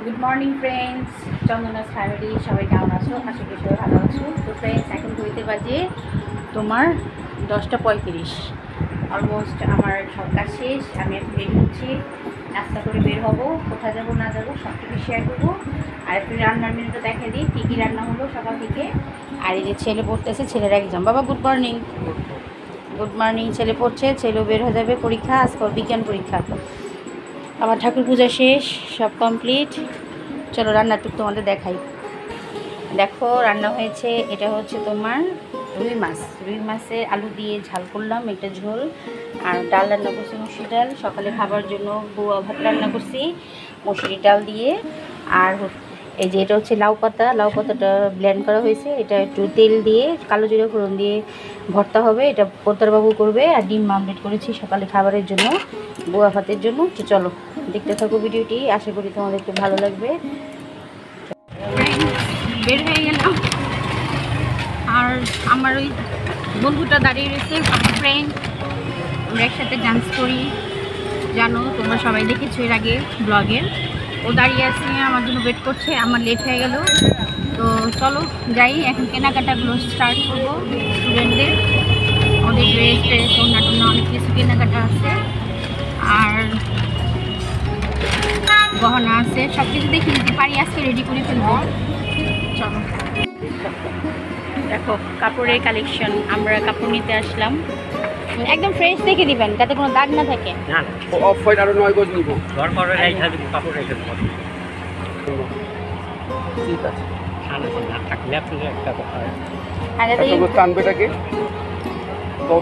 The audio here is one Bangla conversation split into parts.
গুড মর্নিং ফ্রেন্ডস, চন্দনাস ফ্যামিলি সবাই কেমন আছো? আশা করি সবাই ভালো আছো। তো ফ্রেন্ডস, এখন ঘড়িতে বাজে তোমার 10টা 35। অলমোস্ট আমার সব কাজ শেষ। আমি এখন রেডি হচ্ছি, নাস্তা করে বের হবো। কোথায় যাবো না যাবো সব কিছু শেয়ার করবো। আর একটু রান্নার মেনুটা দেখে দিই কী কী রান্না হলো সকাল থেকে। আর এই যে ছেলে পড়তেছে, ছেলের এক্সাম। বাবা গুড মর্নিং। Good morning. ছেলে পড়ছে, ছেলেও বের হয়ে যাবে পরীক্ষা। আজকে বিজ্ঞান পরীক্ষা। আমার ঠাকুর পূজা শেষ, সব কমপ্লিট। চলো রান্নাটুকু তোমাদের দেখাই। দেখো রান্না হয়েছে, এটা হচ্ছে তোমার রুই মাছ। রুই মাছের আলু দিয়ে ঝাল করলাম, এটা ঝোল। আর ডাল রান্না করছি, মুসুরি ডাল। সকালে খাবার জন্য বুয়া ভাত রান্না করছি মুসুরি ডাল দিয়ে। আর এই যে এটা হচ্ছে লাউ পাতা, লাউ পাতাটা ব্লেন্ড করা হয়েছে। এটা একটু তেল দিয়ে কালো জিরা ফোড়ন দিয়ে ভর্তা হবে, এটা পোদ্দারবাবু করবে। আর ডিম আমলেট করেছি সকালে খাবারের জন্য, বুয়া ভাতের জন্য। তো চলো দেখতে থাকো ভিডিওটি, আশা করি তোমাদের খুব ভালো লাগবে। বের হয়ে গেলাম, আর আমার ওই বন্ধুটা দাঁড়িয়ে রয়েছে, ফ্রেন্ড। আমরা একসাথে ডান্স করি, জানো তোমরা সবাই দেখেছো এর আগে ব্লগে। ও দাঁড়িয়ে আছে, আমার জন্য ওয়েট করছে। আমার লেট হয়ে গেল, তো চলো যাই। এখন কেনাকাটাগুলো স্টার্ট করবো স্টুডেন্টদের। ওদের ড্রেস ট্রেস অন্য অনেক কিছু কেনাকাটা আছে, আর গহনা আছে। সব কিছু দেখে নিতে পারি, আজকে রেডি করে ফেলবো। চলো দেখো কাপড়ের কালেকশন। আমরা কাপড় নিতে আসলাম, একদম ফ্রেশ দেখে দিবেন যাতে কোনো দাগ না থাকে। না অফ হোয়াইট আরো 9 গজ নিব। দরকারে রাইখা দিব, কাপড় রেখে দেব। ঠিক আছে, খানা না থাকলে আপনি একটা কথা। আরে এই গজ টানবেটাকে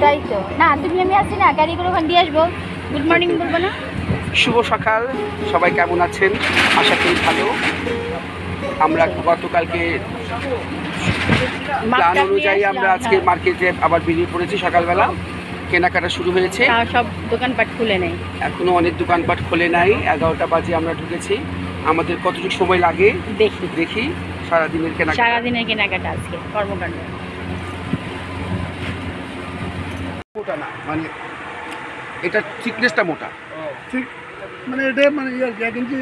তাই তো না, তুমি আমি আছি না, গাড়ি করে ওখান দিয়ে আসবো। গুড মর্নিং বলবো না? শুভ সকাল, সবাই কেমন আছেন? আশা করি ভালো। আমরা গতকালকে প্ল্যান অনুযায়ী আমরা আজকে মার্কেটে আবার বেরিয়ে পড়েছি। সকালবেলা কেনাকাটা শুরু হয়েছে, সব দোকানপাট খুলে নেই এখনো অনেক দোকানপাট খোলে নাই। 11টা বাজে আমরা ঢুকেছি। আমাদের কতটুকু সময় লাগে দেখি সারাদিনের কেনাকাটা। সারাদিনের কেনাকাটা আজকে কর্মকাণ্ড। মোটা না, মানে এটা থিকনেসটা মোটা, ঠিক মানে এটা মানে ইয়ার 1 ইঞ্চি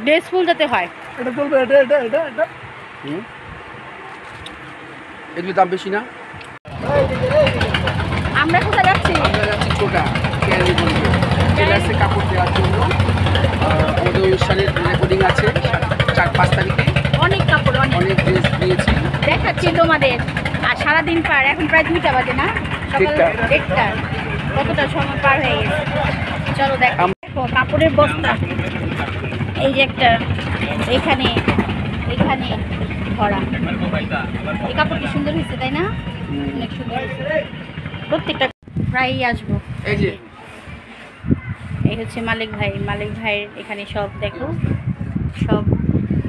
ড্রেস ফুল যাতে হয়, এটা চলবে। এটা এগুলোর দাম বেশি না। আমরা কোথায় যাচ্ছি? আমরা যাচ্ছি ছোটা ক্যারি বলবো, ক্লাসে কাপড় দেওয়ার জন্য। আমাদের অনুষ্ঠানের রেকর্ডিং আছে 4-5 তারিখে। অনেক কাপড়, অনেক ড্রেস দিয়েছি, দেখাচ্ছি তোমাদের। আর সারাদিন পার, এখন প্রায় 2টা বাজে না, সকাল 1টা। কতটা সময় পার হয়ে গেছে। চলো দেখো কাপড়ের বস্তা। এই যে একটা, এখানে ভরা। এই কাপড়টি সুন্দর হয়েছে তাই না? অনেক সুন্দর হয়েছে। প্রত্যেকটা প্রায়ই আসবো। এই যে এই হচ্ছে মালিক ভাইয়ের এখানে সব দেখো, সব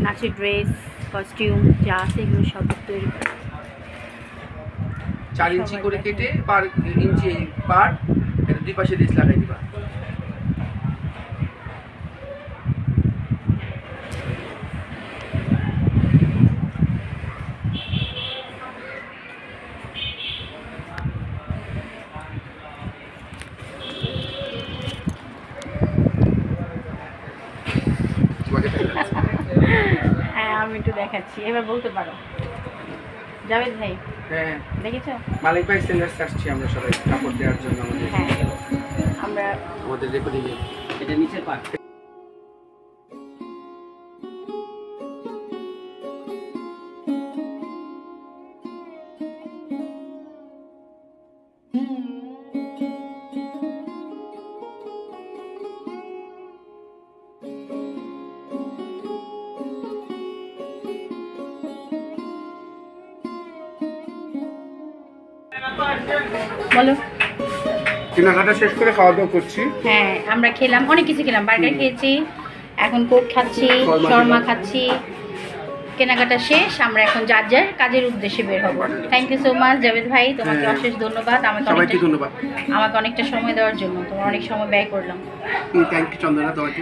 নাচের ড্রেস, কস্টিউম যা আছে এগুলো সব তৈরি করে। 4 ইঞ্চি করে কেটে পার ইঞ্চি পার এটা দুই পাশে ড্রেস লাগাই দিবা। হ্যাঁ আমি একটু দেখাচ্ছি, এবার বলতে পারো। জাভেদ ভাই, হ্যাঁ দেখেছো? মালিক ভাই সেলার্স আসছি আমরা সবাই কাপড় দেওয়ার জন্য। হ্যাঁ আমরা আমাদের রেকর্ডিং এটা নিচে পার। বলো। কেনাকাটা শেষ করে খাওয়া দাওয়া করছি। হ্যাঁ আমরা খেলাম, অনেক কিছু খেলাম। বার্গার খেয়েছি, এখন কোক খাচ্ছি, শর্মা খাচ্ছি। কেনাকাটা শেষ, আমরা এখন যার যার কাজের উদ্দেশ্যে বের হবো। Thank you so much Javed ভাই, তোমাকে অশেষ ধন্যবাদ আমাকে অনেকটা সময় দেওয়ার জন্য। তোমার অনেক সময় ব্যয় করলাম। থ্যাংক ইউ চন্দনা তোমাকে।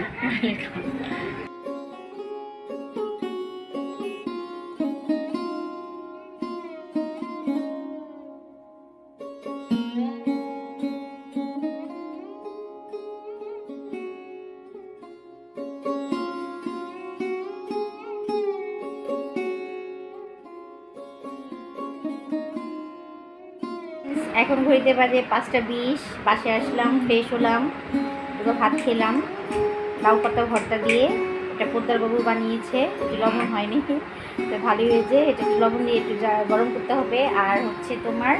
এখন ঘড়িতে বাজে 5টা 20। বাসায় আসলাম, ফ্রেশ হলাম, দুটো ভাত খেলাম লাউ পাতা ভর্তা দিয়ে। এটা পোদ্দার বাবু বানিয়েছে, একটু লবণ হয়নি, তো ভালোই হয়েছে। এটা একটু লবণ দিয়ে একটু গরম করতে হবে। আর হচ্ছে তোমার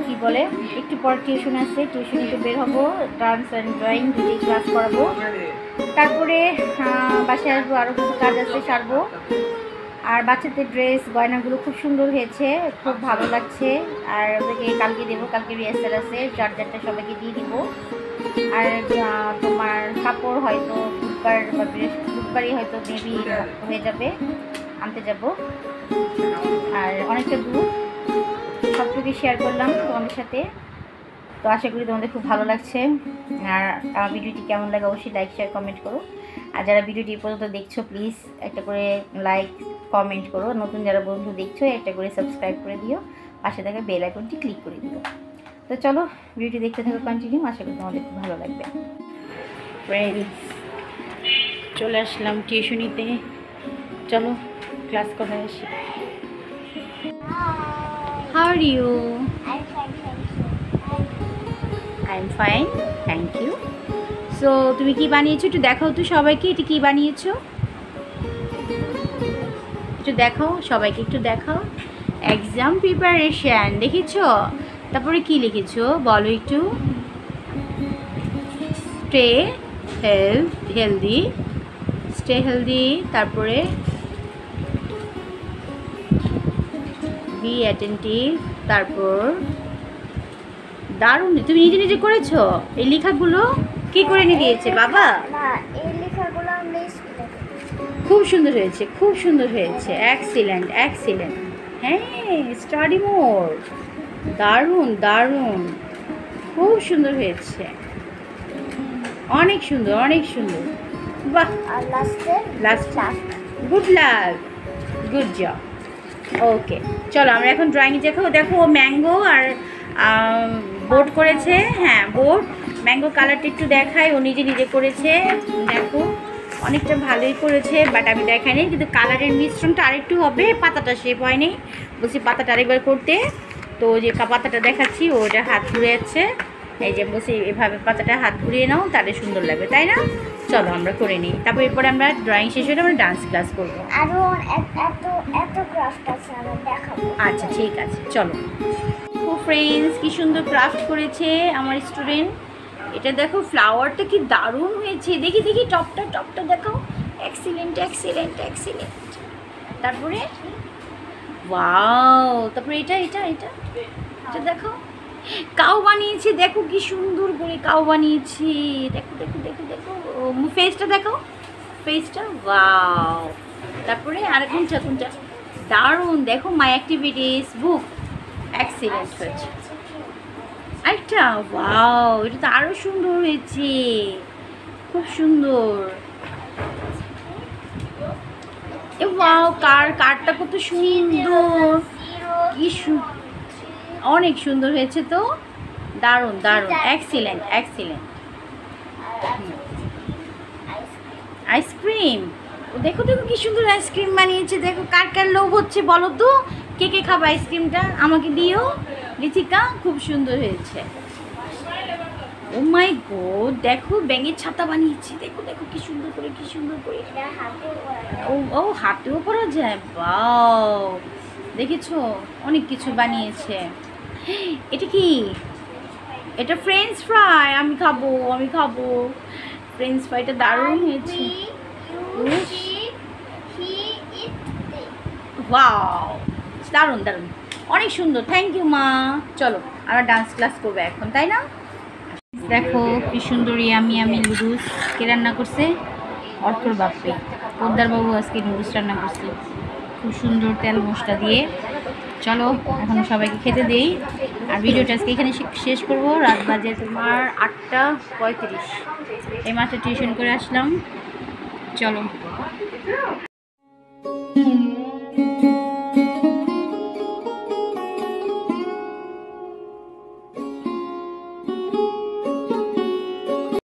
কি বলে, একটু পর টিউশন আছে, টিউশনিতে বের হবো, ডান্স অ্যান্ড ড্রয়িং দুটোই ক্লাস করাবো। তারপরে বাসায় আসবো, আরও কিছু কাজ আছে সারবো। আর বাচ্চাদের ড্রেস গয়নাগুলো খুব সুন্দর হয়েছে, খুব ভালো লাগছে। আর ওদেরকে কালকে দেবো, কালকে রিহার্সাল আছে, চার্জারটা সবাইকে দিয়ে দিব। আর তোমার কাপড় হয়তো বুধবার বা বুধবারই হয়তো মেবি হয়ে যাবে, আনতে যাব। আর অনেকটা দূর, সবটুকু শেয়ার করলাম তোমাদের সাথে। তো আশা করি তোমাদের খুব ভালো লাগছে। আর আমার ভিডিওটি কেমন লাগে অবশ্যই লাইক শেয়ার কমেন্ট করো। আর যারা ভিডিওটি পর্যন্ত দেখছো প্লিজ একটা করে লাইক কমেন্ট করো। নতুন যারা বন্ধু দেখছো একটা করে সাবস্ক্রাইব করে দিও, পাশে থাকা বেল আইকনটি ক্লিক করে দিও। তো চলো ভিডিওটি দেখতে থাকো কন্টিনিউ, আশা করি তোমাদের খুব ভালো লাগবে। ফ্রেন্ডস, চলে আসলাম টিউশনিতে, চলো ক্লাস করে আসি। How are you? I'm fine, thank you. So তুমি কি বানিয়েছো একটু দেখাও তো সবাইকে, এটা কি বানিয়েছো একটু দেখাও সবাইকে, একটু দেখাও। এক্সাম প্রিপারেশন দেখেছো, তারপরে কি লিখেছো বলো একটু। স্টে হেলদি, তারপরে বি অ্যাটেন্টিভ, তারপর দারুণ। তুমি নিজে নিজে করেছো এই লেখাগুলো? কি করে নিয়ে দিয়েছে বাবা? খুব সুন্দর হয়েছে, খুব সুন্দর হয়েছে, এক্সিলেন্ট এক্সিলেন্ট। হ্যাঁ, স্টাডি মোর, দারুণ দারুণ, খুব সুন্দর হয়েছে, অনেক সুন্দর অনেক সুন্দর। বাহ, last good luck, good job. Okay চলো আমরা এখন ড্রয়িং দেখো। দেখো ম্যাঙ্গো আর বোর্ড করেছে। হ্যাঁ বোর্ড, ম্যাঙ্গো কালারটা একটু দেখাই, ও নিজে নিজে করেছে। দেখো অনেকটা ভালোই করেছে, বাট আমি দেখাইনি, কিন্তু কালারের মিশ্রণটা আরেকটু হবে। পাতাটা শেপ হয়নি, বলছি পাতাটা আরেকবার করতে। তো যে পাতাটা দেখাচ্ছি ওটা হাত ঘুরে যাচ্ছে, এই যে বলছি এভাবে পাতাটা হাত ঘুরিয়ে নাও, তাহলে সুন্দর লাগবে, তাই না? চলো আমরা করে নিই, তারপর এরপরে আমরা ড্রয়িং শেষ হলে আমরা ডান্স ক্লাস করবো। আচ্ছা ঠিক আছে চলো। ও ফ্রেন্ডস, কি সুন্দর ক্রাফট করেছে আমার স্টুডেন্ট। এটা দেখো ফ্লাওয়ারটা কি দারুণ হয়েছে, দেখি দেখি টপটা দেখো, এক্সিলেন্ট এক্সিলেন্ট এক্সিলেন্ট। তারপরে ওয়াও, তারপরে এটা এটা এটা এটা দেখো, কাউ বানিয়েছে, দেখো কি সুন্দর করে কাউ বানিয়েছে। দেখো দেখো দেখো দেখো, ফেসটা দেখো, ফেসটা ওয়াও। তারপরে আর কোনটা দারুণ, দেখো মাই অ্যাক্টিভিটিস বুক, এক্সিলেন্ট হয়েছে। আরেকটা ওয়াও, এটা তো আরো সুন্দর হয়েছে, খুব সুন্দর। ওয়াও, কারটা কত সুন্দর, কি অনেক সুন্দর হয়েছে তো, দারুণ দারুণ, এক্সিলেন্ট এক্সিলেন্ট। আইসক্রিম, দেখো দেখো কি সুন্দর আইসক্রিম বানিয়েছে। দেখো কার কার লোভ হচ্ছে বলো তো, কে কে খাবে আইসক্রিমটা, আমাকে দিও রিতিকা, খুব সুন্দর হয়েছে। ও মাই গড, দেখো ব্যাঙের ছাতা বানিয়েছি, দেখো দেখো কি সুন্দর করে, কি সুন্দর করে। ও হাতেও করা যায়, বাও, দেখেছো অনেক কিছু বানিয়েছে। এটা কি? এটা ফ্রেঞ্চ ফ্রাই, আমি খাবো ফ্রেঞ্চ ফ্রাইটা, দারুণ হয়েছে। ওয়াও, দারুণ দারুণ, অনেক সুন্দর, থ্যাংক ইউ মা। চলো আমরা ডান্স ক্লাস করবো এখন, তাই না? দেখো কি সুন্দর ইয়ামি নুডলস কে রান্না করছে, অর্থর বাপ্পে, পোদ্দার বাবু আজকে নুডলস রান্না করছে খুব সুন্দর তেল মশলা দিয়ে। চলো এখন সবাইকে খেতে দেই, আর ভিডিওটা আজকে এখানে শেষ করবো। রাত বাজে তোমার 8:35, এই মাত্র টিউশন করে আসলাম। চলো।